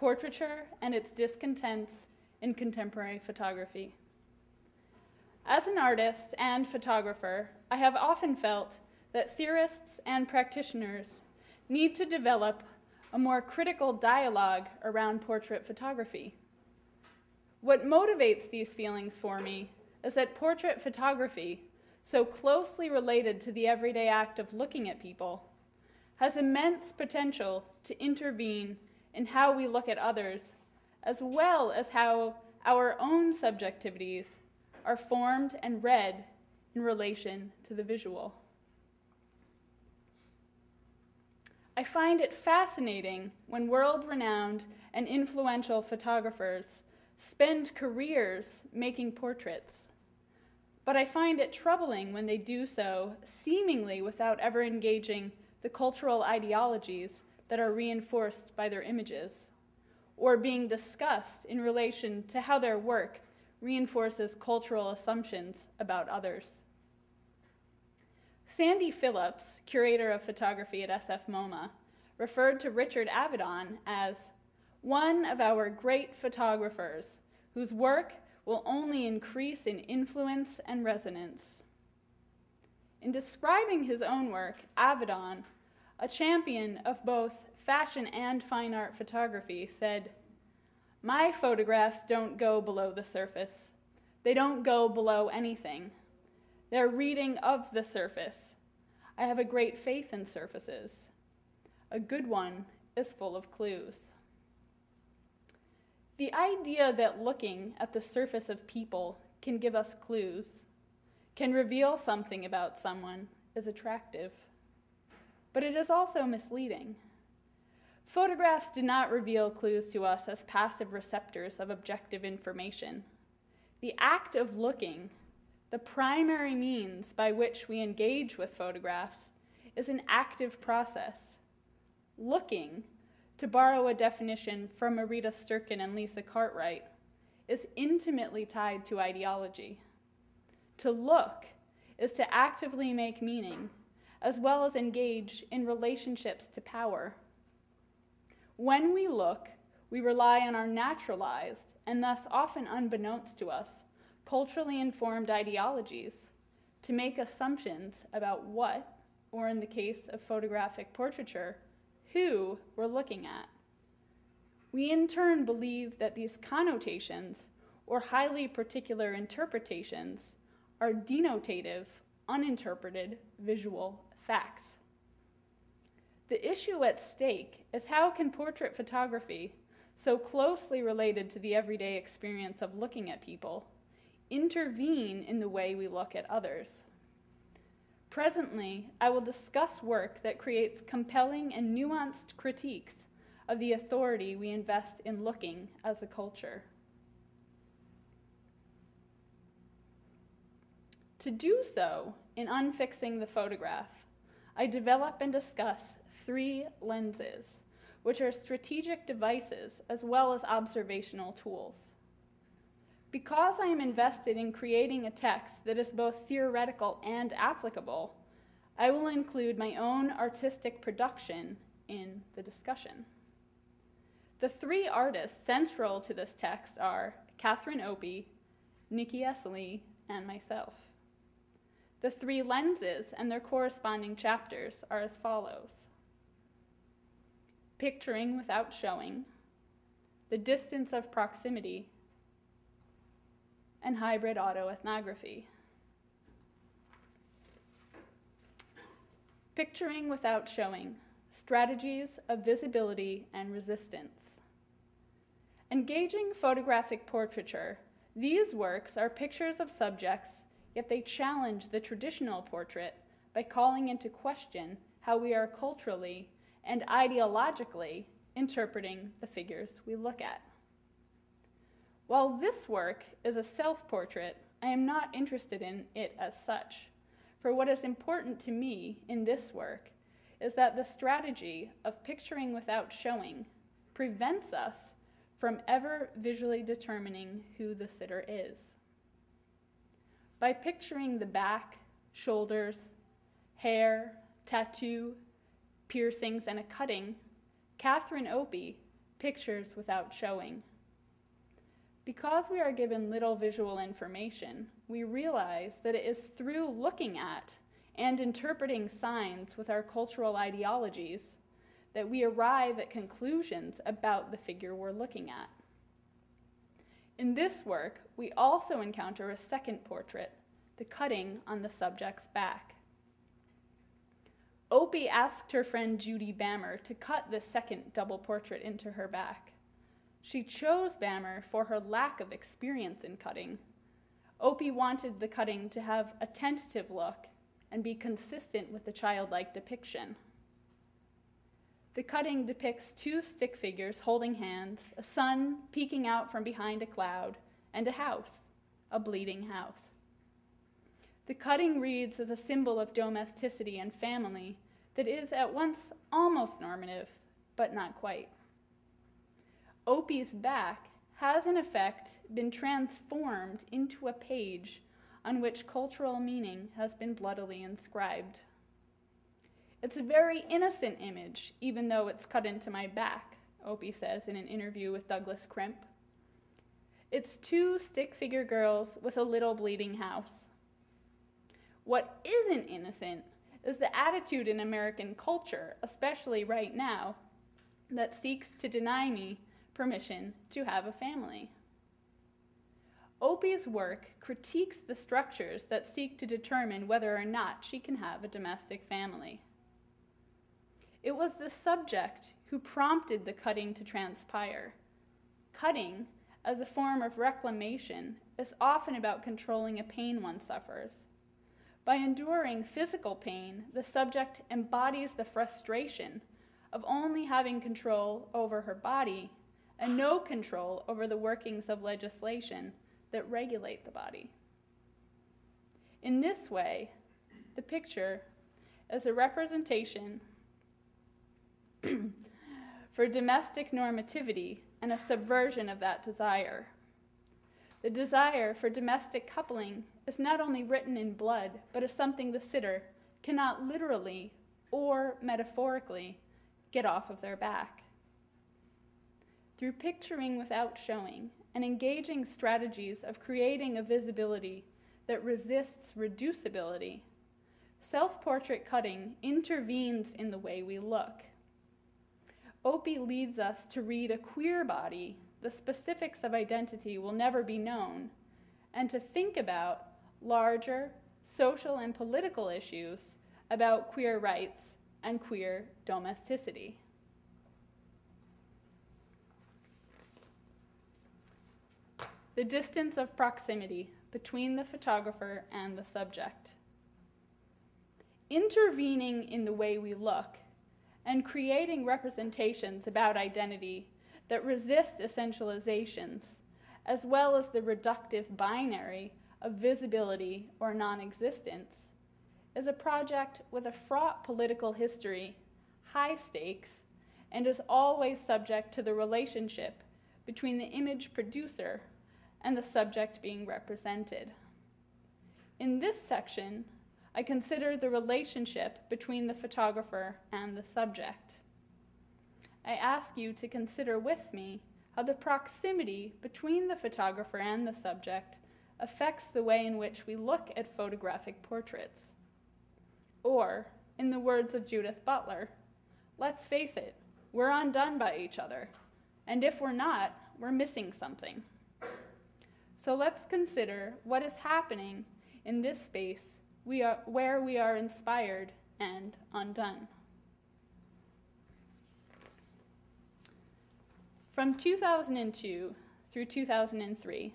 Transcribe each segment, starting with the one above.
portraiture and its discontents in contemporary photography. As an artist and photographer, I have often felt that theorists and practitioners need to develop a more critical dialogue around portrait photography. What motivates these feelings for me is that portrait photography, so closely related to the everyday act of looking at people, has immense potential to intervene in how we look at others, as well as how our own subjectivities are formed and read in relation to the visual. I find it fascinating when world-renowned and influential photographers spend careers making portraits, but I find it troubling when they do so seemingly without ever engaging the cultural ideologies that are reinforced by their images, or being discussed in relation to how their work reinforces cultural assumptions about others. Sandy Phillips, curator of photography at SF MoMA, referred to Richard Avedon as one of our great photographers whose work will only increase in influence and resonance. In describing his own work, Avedon, a champion of both fashion and fine art photography, said, "My photographs don't go below the surface. They don't go below anything. They're reading of the surface. I have a great faith in surfaces. A good one is full of clues." The idea that looking at the surface of people can give us clues, can reveal something about someone, is attractive. But it is also misleading. Photographs do not reveal clues to us as passive receptors of objective information. The act of looking, the primary means by which we engage with photographs, is an active process. Looking, to borrow a definition from Marita Sturken and Lisa Cartwright, is intimately tied to ideology. To look is to actively make meaning, as well as engage in relationships to power. When we look, we rely on our naturalized, and thus often unbeknownst to us, culturally informed ideologies to make assumptions about what, or in the case of photographic portraiture, who we're looking at. We in turn believe that these connotations, or highly particular interpretations, are denotative, uninterpreted visual facts. The issue at stake is how can portrait photography, so closely related to the everyday experience of looking at people, intervene in the way we look at others. Presently, I will discuss work that creates compelling and nuanced critiques of the authority we invest in looking as a culture. To do so, in unfixing the photograph, I develop and discuss 3 lenses, which are strategic devices as well as observational tools. Because I am invested in creating a text that is both theoretical and applicable, I will include my own artistic production in the discussion. The 3 artists central to this text are Catherine Opie, Nikki S. Lee, and myself. The 3 lenses and their corresponding chapters are as follows: picturing without showing, the distance of proximity, and hybrid autoethnography. Picturing without showing, strategies of visibility and resistance. Engaging photographic portraiture, these works are pictures of subjects, yet they challenge the traditional portrait by calling into question how we are culturally and ideologically interpreting the figures we look at. While this work is a self-portrait, I am not interested in it as such, for what is important to me in this work is that the strategy of picturing without showing prevents us from ever visually determining who the sitter is. By picturing the back, shoulders, hair, tattoo, piercings, and a cutting, Catherine Opie pictures without showing. Because we are given little visual information, we realize that it is through looking at and interpreting signs with our cultural ideologies that we arrive at conclusions about the figure we're looking at. In this work, we also encounter a second portrait, the cutting on the subject's back. Opie asked her friend Judy Bammer to cut this second double portrait into her back. She chose Bammer for her lack of experience in cutting. Opie wanted the cutting to have a tentative look and be consistent with the childlike depiction. The cutting depicts two stick figures holding hands, a sun peeking out from behind a cloud, and a house, a bleeding house. The cutting reads as a symbol of domesticity and family that is at once almost normative, but not quite. Opie's back has in effect been transformed into a page on which cultural meaning has been bloodily inscribed. It's a very innocent image, even though it's cut into my back, Opie says in an interview with Douglas Crimp. It's two stick figure girls with a little bleeding house. What isn't innocent is the attitude in American culture, especially right now, that seeks to deny me permission to have a family. Opie's work critiques the structures that seek to determine whether or not she can have a domestic family. It was the subject who prompted the cutting to transpire. Cutting, as a form of reclamation, is often about controlling a pain one suffers. By enduring physical pain, the subject embodies the frustration of only having control over her body and no control over the workings of legislation that regulate the body. In this way, the picture is a representation for domestic normativity and a subversion of that desire. The desire for domestic coupling is not only written in blood, but is something the sitter cannot literally or metaphorically get off of their back. Through picturing without showing and engaging strategies of creating a visibility that resists reducibility, self-portrait cutting intervenes in the way we look. Opie leads us to read a queer body, the specifics of identity will never be known, and to think about larger social and political issues about queer rights and queer domesticity. The distance of proximity between the photographer and the subject. Intervening in the way we look and creating representations about identity that resist essentializations, as well as the reductive binary of visibility or non-existence, is a project with a fraught political history, high stakes, and is always subject to the relationship between the image producer and the subject being represented. In this section, I consider the relationship between the photographer and the subject. I ask you to consider with me how the proximity between the photographer and the subject affects the way in which we look at photographic portraits. Or, in the words of Judith Butler, let's face it, we're undone by each other, and if we're not, we're missing something. So let's consider what is happening in this space where we are inspired and undone. From 2002 through 2003,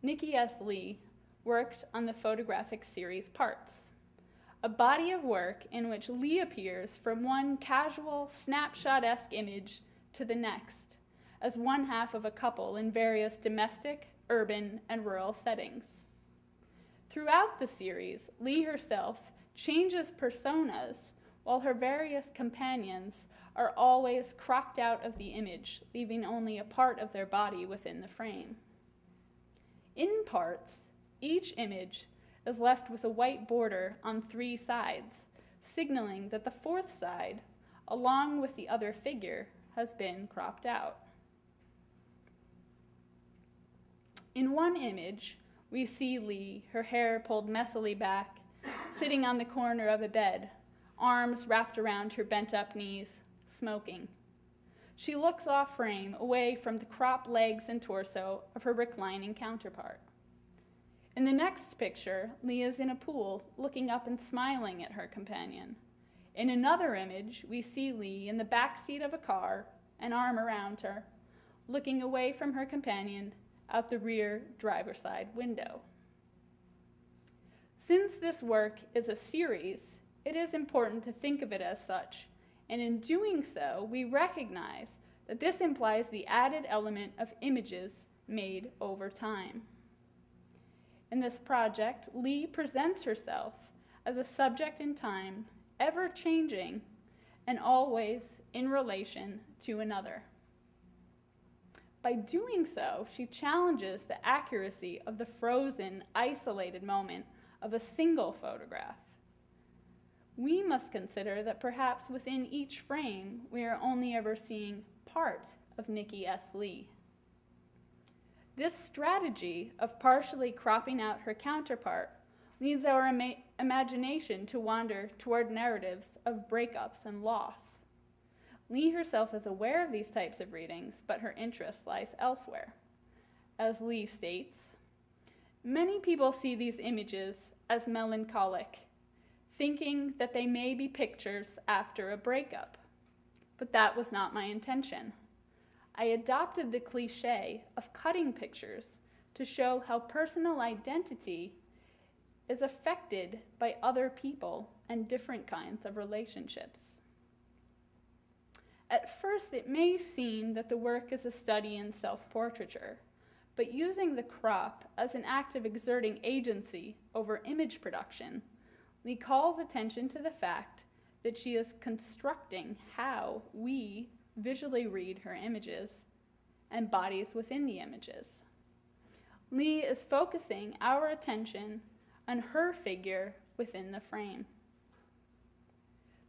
Nikki S. Lee worked on the photographic series Parts, a body of work in which Lee appears from one casual, snapshot-esque image to the next, as one half of a couple in various domestic, urban, and rural settings. Throughout the series, Lee herself changes personas while her various companions are always cropped out of the image, leaving only a part of their body within the frame. In Parts, each image is left with a white border on 3 sides, signaling that the 4th side, along with the other figure, has been cropped out. In one image, we see Lee, her hair pulled messily back, sitting on the corner of a bed, arms wrapped around her bent-up knees, smoking. She looks off frame, away from the cropped legs and torso of her reclining counterpart. In the next picture, Lee is in a pool, looking up and smiling at her companion. In another image, we see Lee in the back seat of a car, an arm around her, looking away from her companion out the rear driver's side window. Since this work is a series, it is important to think of it as such, and in doing so, we recognize that this implies the added element of images made over time. In this project, Lee presents herself as a subject in time, ever-changing, and always in relation to another. By doing so, she challenges the accuracy of the frozen, isolated moment of a single photograph. We must consider that perhaps within each frame, we are only ever seeing part of Nikki S. Lee. This strategy of partially cropping out her counterpart leads our imagination to wander toward narratives of breakups and loss. Lee herself is aware of these types of readings, but her interest lies elsewhere. As Lee states, many people see these images as melancholic, thinking that they may be pictures after a breakup. But that was not my intention. I adopted the cliché of cutting pictures to show how personal identity is affected by other people and different kinds of relationships. At first, it may seem that the work is a study in self-portraiture, but using the crop as an act of exerting agency over image production, Lee calls attention to the fact that she is constructing how we visually read her images and bodies within the images. Lee is focusing our attention on her figure within the frame.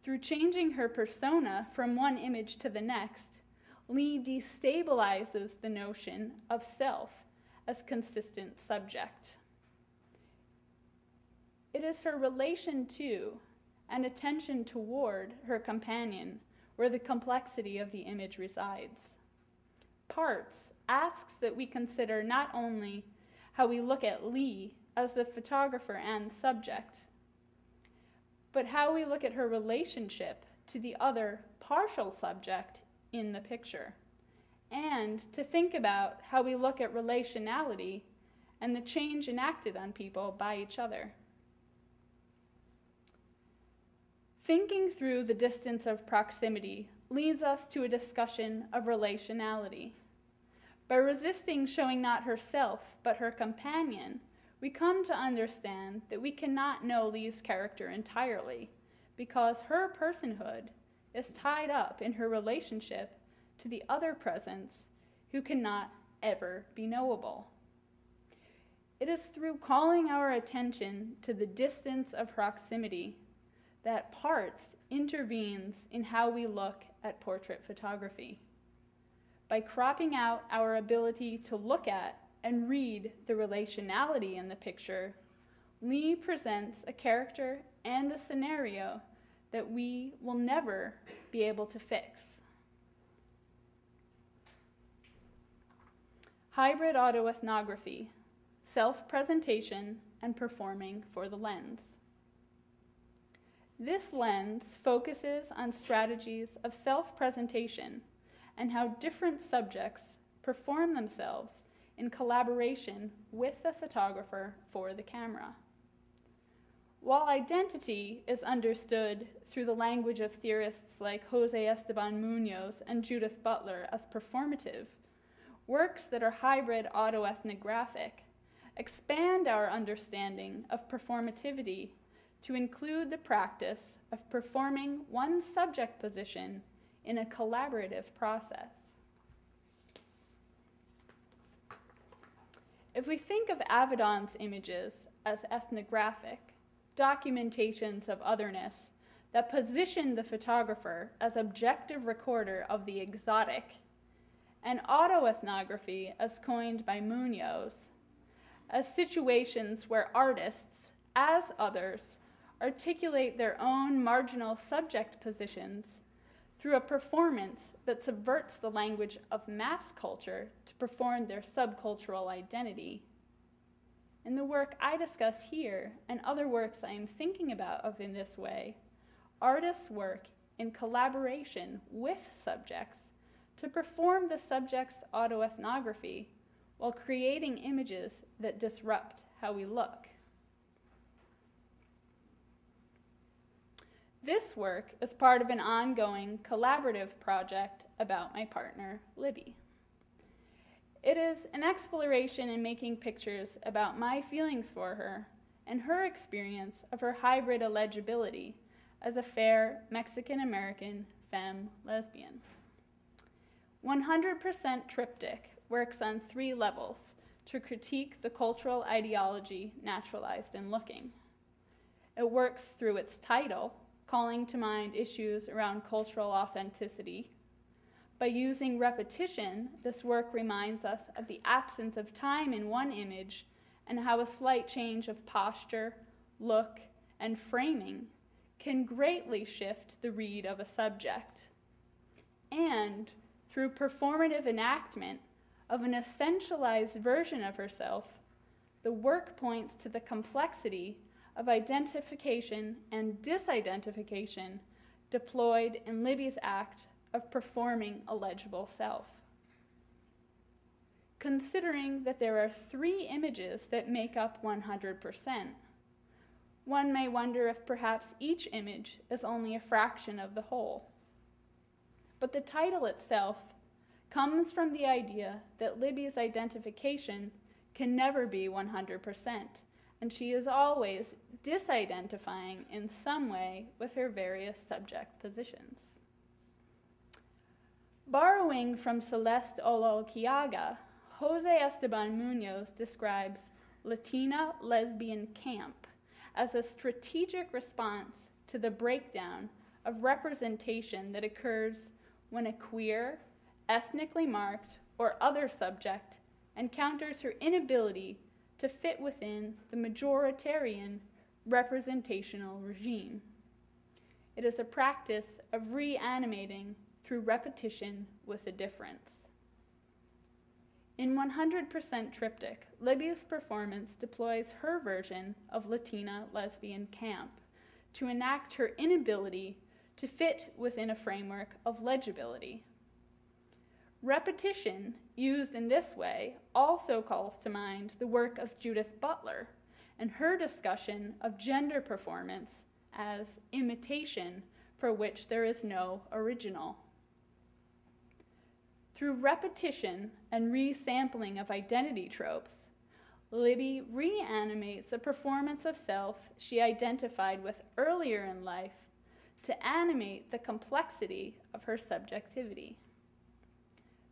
Through changing her persona from one image to the next, Lee destabilizes the notion of self as consistent subject. It is her relation to and attention toward her companion where the complexity of the image resides. Parts asks that we consider not only how we look at Lee as the photographer and subject, but how we look at her relationship to the other partial subject in the picture, and to think about how we look at relationality and the change enacted on people by each other. Thinking through the distance of proximity leads us to a discussion of relationality. By resisting showing not herself, but her companion, we come to understand that we cannot know Lee's character entirely, because her personhood is tied up in her relationship to the other presence who cannot ever be knowable. It is through calling our attention to the distance of proximity that parts intervenes in how we look at portrait photography. By cropping out our ability to look at and read the relationality in the picture, Lee presents a character and a scenario that we will never be able to fix. Hybrid autoethnography, self-presentation, and performing for the lens. This lens focuses on strategies of self-presentation and how different subjects perform themselves in collaboration with the photographer for the camera. While identity is understood through the language of theorists like Jose Esteban Munoz and Judith Butler as performative, works that are hybrid autoethnographic expand our understanding of performativity to include the practice of performing one's subject position in a collaborative process. If we think of Avedon's images as ethnographic, documentations of otherness that position the photographer as objective recorder of the exotic, and autoethnography, as coined by Munoz, as situations where artists, as others, articulate their own marginal subject positions through a performance that subverts the language of mass culture to perform their subcultural identity. In the work I discuss here, and other works I am thinking about in this way, artists work in collaboration with subjects to perform the subject's autoethnography while creating images that disrupt how we look. This work is part of an ongoing collaborative project about my partner, Libby. It is an exploration in making pictures about my feelings for her and her experience of her hybrid illegibility as a fair Mexican-American femme lesbian. 100% Triptych works on 3 levels to critique the cultural ideology naturalized in looking. It works through its title, calling to mind issues around cultural authenticity. By using repetition, this work reminds us of the absence of time in one image and how a slight change of posture, look, and framing can greatly shift the read of a subject. And through performative enactment of an essentialized version of herself, the work points to the complexity of identification and disidentification deployed in Libby's act of performing a legible self. Considering that there are 3 images that make up 100%, one may wonder if perhaps each image is only a fraction of the whole. But the title itself comes from the idea that Libby's identification can never be 100%, and she is always disidentifying in some way with her various subject positions. Borrowing from Celeste Ololquiaga, Jose Esteban Munoz describes Latina lesbian camp as a strategic response to the breakdown of representation that occurs when a queer, ethnically marked, or other subject encounters her inability to fit within the majoritarian representational regime. It is a practice of reanimating through repetition with a difference. In 100% Triptych, Libby's performance deploys her version of Latina lesbian camp to enact her inability to fit within a framework of legibility. Repetition, used in this way, also calls to mind the work of Judith Butler and her discussion of gender performance as imitation for which there is no original. Through repetition and resampling of identity tropes, Libby reanimates a performance of self she identified with earlier in life to animate the complexity of her subjectivity.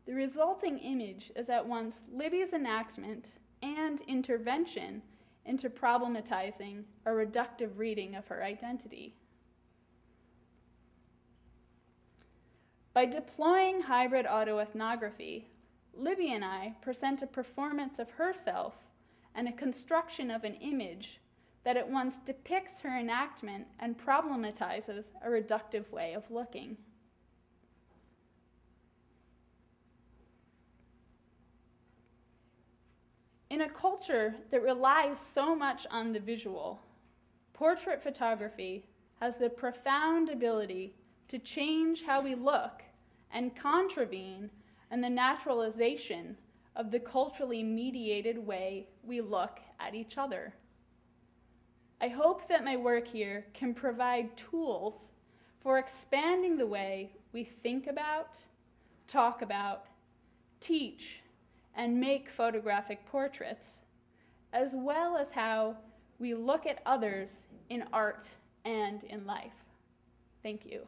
The resulting image is at once Libby's enactment and intervention into problematizing a reductive reading of her identity. By deploying hybrid autoethnography, Libby and I present a performance of herself and a construction of an image that at once depicts her enactment and problematizes a reductive way of looking. In a culture that relies so much on the visual, portrait photography has the profound ability to change how we look and contravene in the naturalization of the culturally mediated way we look at each other. I hope that my work here can provide tools for expanding the way we think about, talk about, teach, and make photographic portraits, as well as how we look at others in art and in life. Thank you.